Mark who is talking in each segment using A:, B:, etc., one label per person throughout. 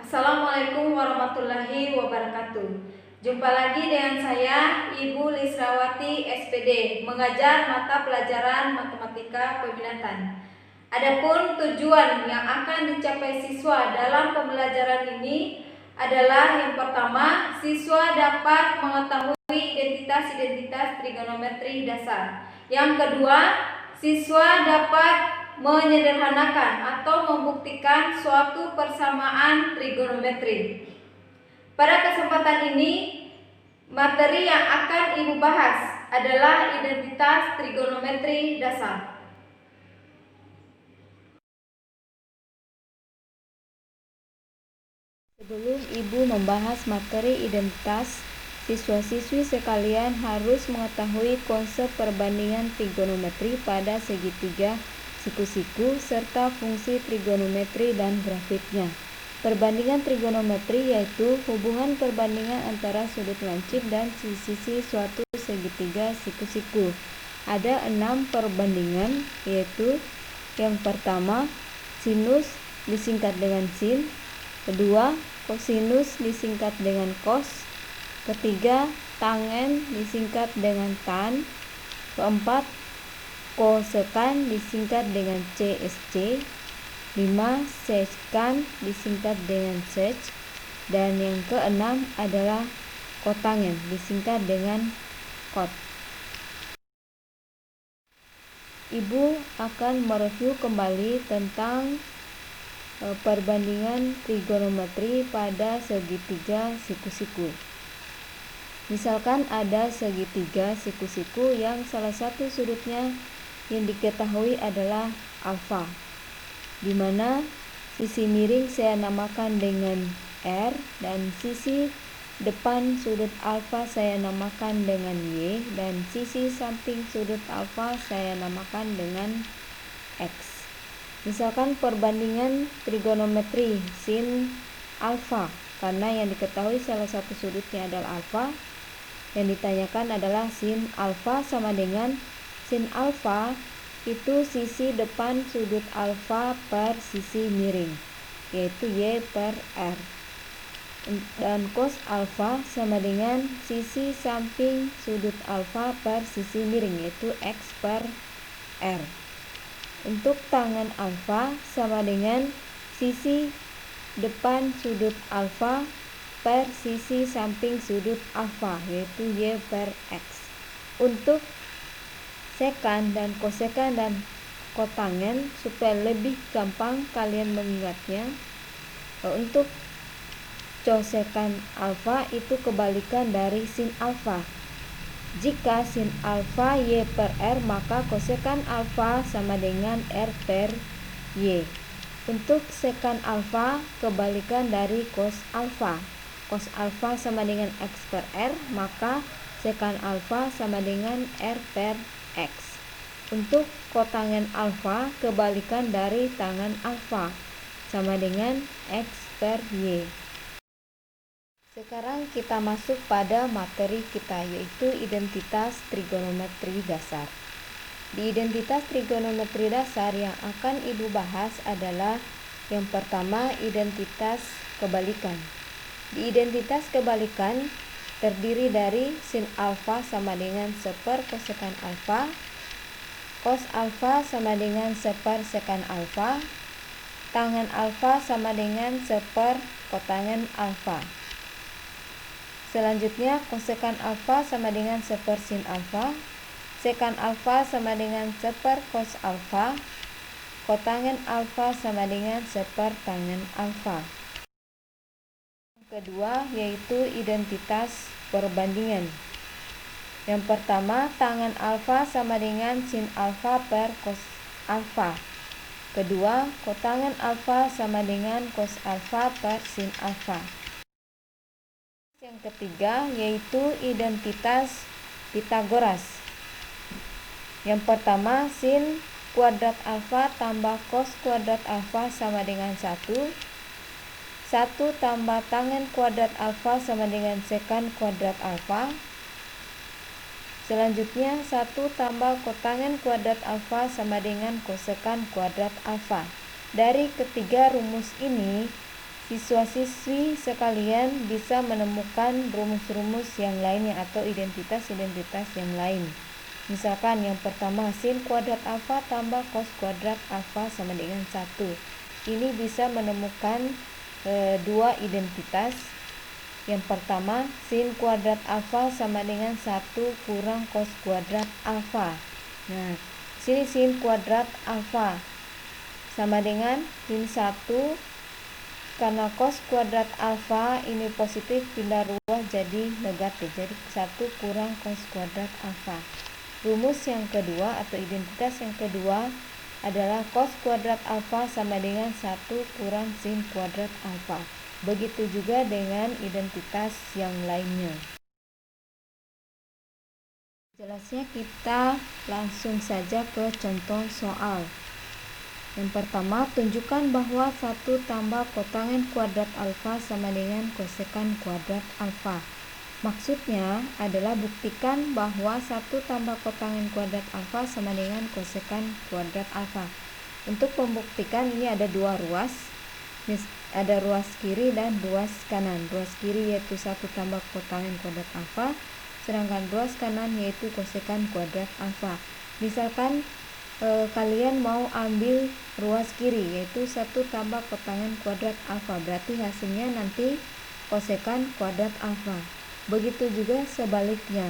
A: Assalamualaikum warahmatullahi wabarakatuh. Jumpa lagi dengan saya, Ibu Lisrawati SPD, mengajar mata pelajaran Matematika Peminatan. Adapun tujuan yang akan dicapai siswa dalam pembelajaran ini adalah yang pertama, siswa dapat mengetahui identitas-identitas trigonometri dasar. Yang kedua, siswa dapat menyederhanakan atau membuktikan suatu persamaan trigonometri. Pada kesempatan ini, materi yang akan Ibu bahas adalah identitas trigonometri dasar.
B: Sebelum Ibu membahas materi identitas, siswa-siswi sekalian harus mengetahui konsep perbandingan trigonometri pada segitiga, siku-siku, serta fungsi trigonometri dan grafiknya. Perbandingan trigonometri yaitu hubungan perbandingan antara sudut lancip dan sisi suatu segitiga, siku-siku. Ada 6 perbandingan, yaitu yang pertama, sinus disingkat dengan sin. Kedua, kosinus disingkat dengan cos. Ketiga, tangen disingkat dengan tan. Keempat, kosekan disingkat dengan CSC. 5, sekan disingkat dengan sec. Dan yang keenam adalah kotangen disingkat dengan kot. Ibu akan mereview kembali tentang perbandingan trigonometri pada segitiga, siku-siku. Misalkan ada segitiga, siku-siku yang salah satu sudutnya yang diketahui adalah alfa, di mana sisi miring saya namakan dengan R dan sisi depan sudut alfa saya namakan dengan Y, dan sisi samping sudut alfa saya namakan dengan X. Misalkan perbandingan trigonometri sin alfa, karena yang diketahui salah satu sudutnya adalah alfa, yang ditanyakan adalah sin alfa sama dengan sin alfa itu sisi depan sudut alfa per sisi miring, yaitu Y per R. Dan cos alfa sama dengan sisi samping sudut alfa per sisi miring, yaitu X per R. Untuk tangen alfa sama dengan sisi depan sudut alfa per sisi samping sudut alfa, yaitu Y per X. Untuk sekan dan kosekan dan kotangen, supaya lebih gampang kalian mengingatnya, untuk cosekan alfa itu kebalikan dari sin alfa. Jika sin alfa Y per R, maka kosekan alfa sama dengan R per Y. Untuk sekan alfa kebalikan dari cos alfa. Cos alfa sama dengan X per R, maka sekan alfa sama dengan R per X. Untuk kotangen alfa kebalikan dari tangen alfa, sama dengan X per Y. Sekarang kita masuk pada materi kita, yaitu identitas trigonometri dasar. Di identitas trigonometri dasar yang akan Ibu bahas adalah yang pertama, identitas kebalikan. Di identitas kebalikan terdiri dari sin alfa sama dengan 1/, kosekan alfa, cos alfa sama dengan 1/, sekan alfa, tangen alfa sama dengan 1/, kotangen alfa. Selanjutnya, kosekan alfa sama dengan 1/, sin alfa, sekan alfa sama dengan 1/, cos alfa, kotangen alfa sama dengan 1/, tangen alfa. Yang kedua yaitu identitas perbandingan. Yang pertama, tangen alfa sama dengan sin alfa per cos alfa. Kedua, kotangen alfa sama dengan cos alfa per sin alfa. Yang ketiga yaitu identitas Pitagoras. Yang pertama, sin kuadrat alfa tambah cos kuadrat alfa sama dengan 1. 1 tambah tangen kuadrat alfa sama dengan sekan kuadrat alfa. Selanjutnya, 1 tambah kotangen kuadrat alfa sama dengan kosekan kuadrat alfa. Dari ketiga rumus ini, siswa-siswi sekalian bisa menemukan rumus-rumus yang lainnya atau identitas-identitas yang lain. Misalkan yang pertama, sin kuadrat alfa tambah cos kuadrat alfa sama dengan 1. Ini bisa menemukan dua identitas. Yang pertama, sin kuadrat alfa sama dengan 1 kurang cos kuadrat alfa. Nah, sini sin kuadrat alfa sama dengan sin 1, karena cos kuadrat alfa ini positif pindah ruas jadi negatif. Jadi 1 kurang cos kuadrat alfa. Rumus yang kedua atau identitas yang kedua adalah cos kuadrat alfa sama dengan 1 kurang sin kuadrat alfa. Begitu juga dengan identitas yang lainnya. Jelasnya kita langsung saja ke contoh soal. Yang pertama, tunjukkan bahwa 1 tambah kotangen kuadrat alfa sama dengan kosekan kuadrat alfa. Maksudnya adalah buktikan bahwa 1 tambah kotangen kuadrat alfa sama dengan kosekan kuadrat alfa. Untuk membuktikan ini ada dua ruas. Ada ruas kiri dan ruas kanan. Ruas kiri yaitu 1 tambah kotangen kuadrat alfa, sedangkan ruas kanan yaitu kosekan kuadrat alfa. Misalkan kalian mau ambil ruas kiri yaitu 1 tambah kotangen kuadrat alfa, berarti hasilnya nanti kosekan kuadrat alfa. Begitu juga sebaliknya.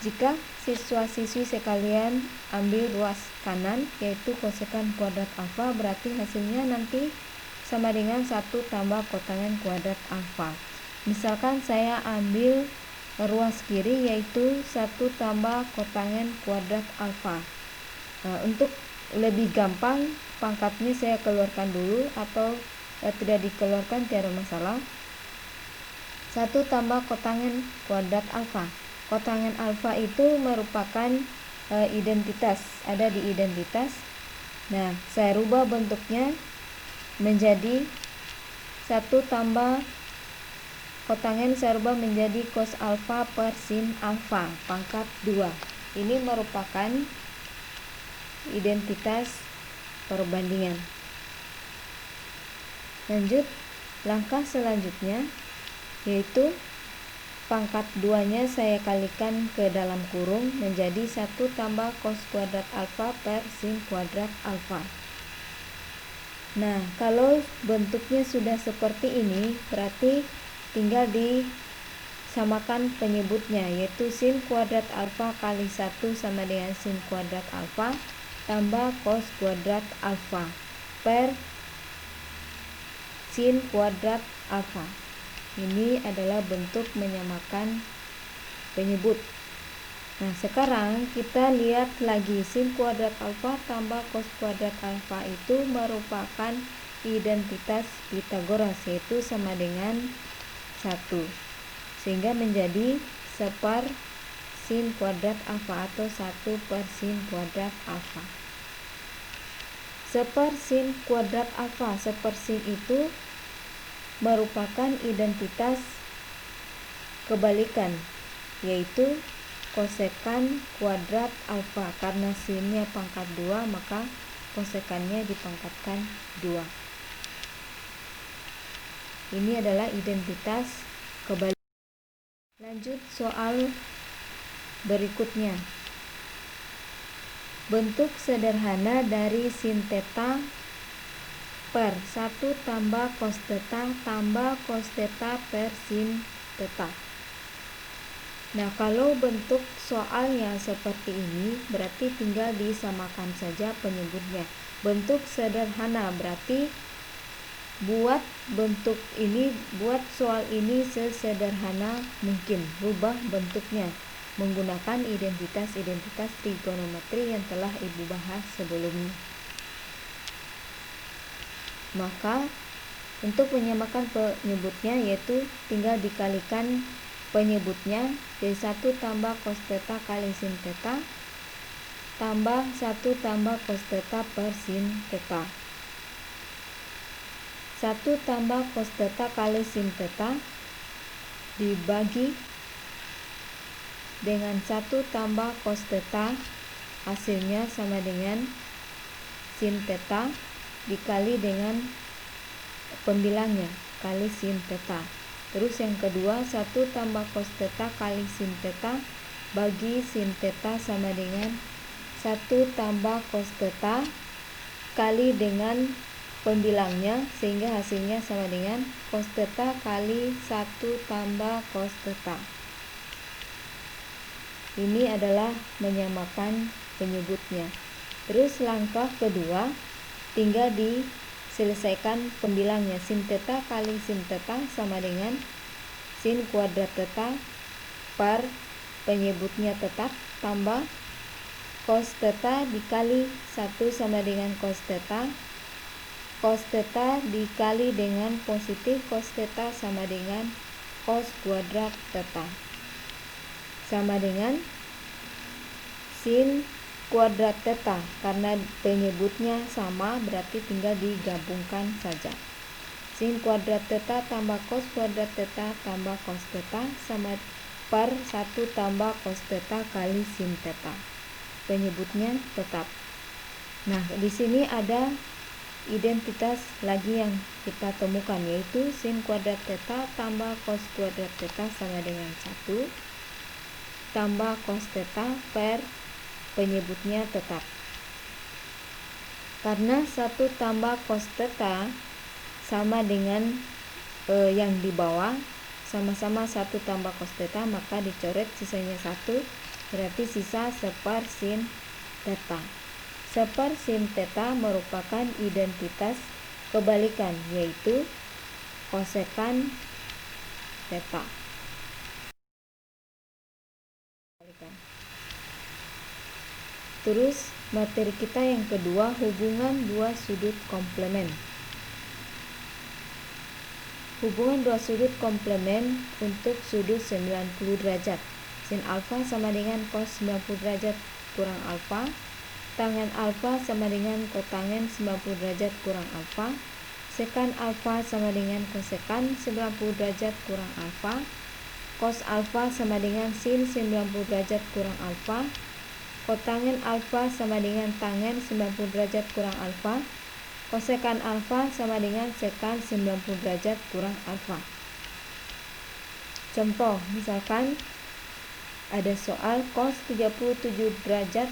B: Jika siswa-siswi sekalian ambil ruas kanan yaitu kosekan kuadrat alfa, berarti hasilnya nanti sama dengan 1 tambah kotangen kuadrat alfa. Misalkan saya ambil ruas kiri yaitu 1 tambah kotangen kuadrat alfa. Untuk lebih gampang pangkatnya saya keluarkan dulu atau tidak dikeluarkan tiada masalah. 1 tambah kotangen kuadrat alfa. Kotangen alfa itu merupakan identitas, ada di identitas. Nah, saya rubah bentuknya menjadi 1 tambah kotangen, saya rubah menjadi cos alfa per sin alfa pangkat 2. Ini merupakan identitas perbandingan. Lanjut, langkah selanjutnya yaitu pangkat 2-nya saya kalikan ke dalam kurung menjadi 1 tambah cos kuadrat alfa per sin kuadrat alfa. Nah, kalau bentuknya sudah seperti ini, berarti tinggal disamakan penyebutnya, yaitu sin kuadrat alfa kali 1 sama dengan sin kuadrat alfa tambah cos kuadrat alfa per sin kuadrat alfa. Ini adalah bentuk menyamakan penyebut. Nah, sekarang kita lihat lagi, sin kuadrat alfa tambah cos kuadrat alfa itu merupakan identitas Pythagoras, yaitu sama dengan 1, sehingga menjadi 1/, sin kuadrat alfa atau 1 per sin kuadrat alfa. 1/, sin kuadrat alfa, 1/, sin itu merupakan identitas kebalikan, yaitu kosekan kuadrat alfa. Karena sinnya pangkat 2, maka kosekannya dipangkatkan 2. Ini adalah identitas kebalikan. Lanjut soal berikutnya. Bentuk sederhana dari sin theta per 1 tambah cos theta tambah cos theta per sin theta. Nah, kalau bentuk soalnya seperti ini, berarti tinggal disamakan saja penyebutnya. Bentuk sederhana berarti buat bentuk ini, buat soal ini sesederhana mungkin. Rubah bentuknya menggunakan identitas-identitas trigonometri yang telah Ibu bahas sebelumnya. Maka untuk menyamakan penyebutnya yaitu tinggal dikalikan penyebutnya, jadi 1 tambah cos theta kali sin theta tambah 1 tambah cos theta per sin theta. 1 tambah cos theta kali sin theta dibagi dengan 1 tambah cos theta, hasilnya sama dengan sin theta dikali dengan pembilangnya kali sin theta. Terus yang kedua 1 tambah cos theta kali sin theta bagi sin theta sama dengan 1 tambah cos theta kali dengan pembilangnya, sehingga hasilnya sama dengan cos theta kali 1 tambah cos theta. Ini adalah menyamakan penyebutnya. Terus langkah kedua, tinggal diselesaikan pembilangnya. Sin theta kali sin theta sama dengan sin kuadrat theta per penyebutnya tetap tambah cos theta dikali 1 sama dengan cos theta. Cos theta dikali dengan positif cos theta sama dengan cos kuadrat theta. Sama dengan sin kuadrat theta, karena penyebutnya sama berarti tinggal digabungkan saja. Sin kuadrat theta tambah cos kuadrat theta tambah cos theta sama per 1 tambah cos theta kali sin theta. Penyebutnya tetap. Nah, di sini ada identitas lagi yang kita temukan, yaitu sin kuadrat theta tambah cos kuadrat theta sama dengan 1 tambah cos theta per penyebutnya tetap. Karena 1 tambah cos theta sama dengan yang di bawah, sama-sama 1 tambah cos theta, maka dicoret sisanya 1, berarti sisa seper sin theta. Seper sin theta merupakan identitas kebalikan, yaitu kosekan theta. Terus materi kita yang kedua, hubungan dua sudut komplemen. Hubungan dua sudut komplemen untuk sudut 90 derajat. Sin alfa sama dengan cos 90 derajat kurang alfa. Tangen alfa sama dengan kotangen 90 derajat kurang alfa. Sekan alfa sama dengan kosekan 90 derajat kurang alfa. Cos alfa sama dengan sin 90 derajat kurang alfa. Kotangen alfa sama dengan tangen 90 derajat kurang alfa. Kosekan alfa sama dengan sekan 90 derajat kurang alfa. Contoh, misalkan ada soal cos 37 derajat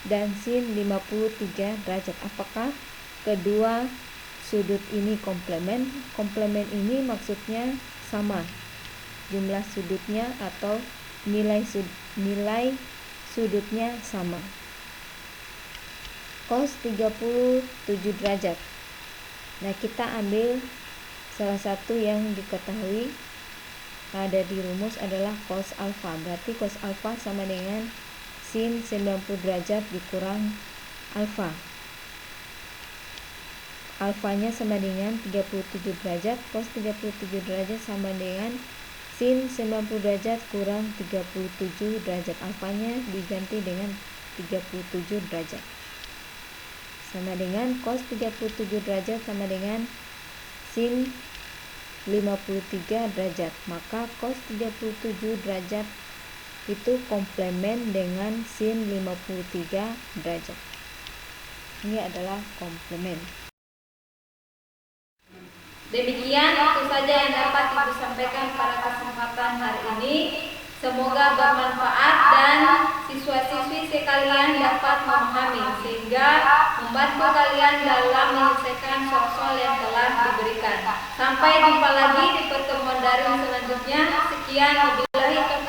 B: dan sin 53 derajat. Apakah kedua sudut ini komplemen? Komplemen ini maksudnya sama jumlah sudutnya atau nilai sudutnya sama. Cos 37 derajat. Nah, kita ambil salah satu yang diketahui ada di rumus adalah cos alfa. Berarti cos alfa sama dengan sin 90 derajat dikurang alfa. Alfanya sama dengan 37 derajat, cos 37 derajat sama dengan sin 90 derajat kurang 37 derajat. Alfanya diganti dengan 37 derajat. Sama dengan cos 37 derajat sama dengan sin 53 derajat. Maka cos 37 derajat itu komplemen dengan sin 53 derajat. Ini adalah komplemen.
A: Demikian itu saja yang dapat Ibu sampaikan pada kesempatan hari ini. Semoga bermanfaat dan siswa-siswi sekalian dapat memahami sehingga membantu kalian dalam menyelesaikan soal-soal yang telah diberikan. Sampai jumpa lagi di pertemuan daring selanjutnya. Sekian, wabillahi taufiq.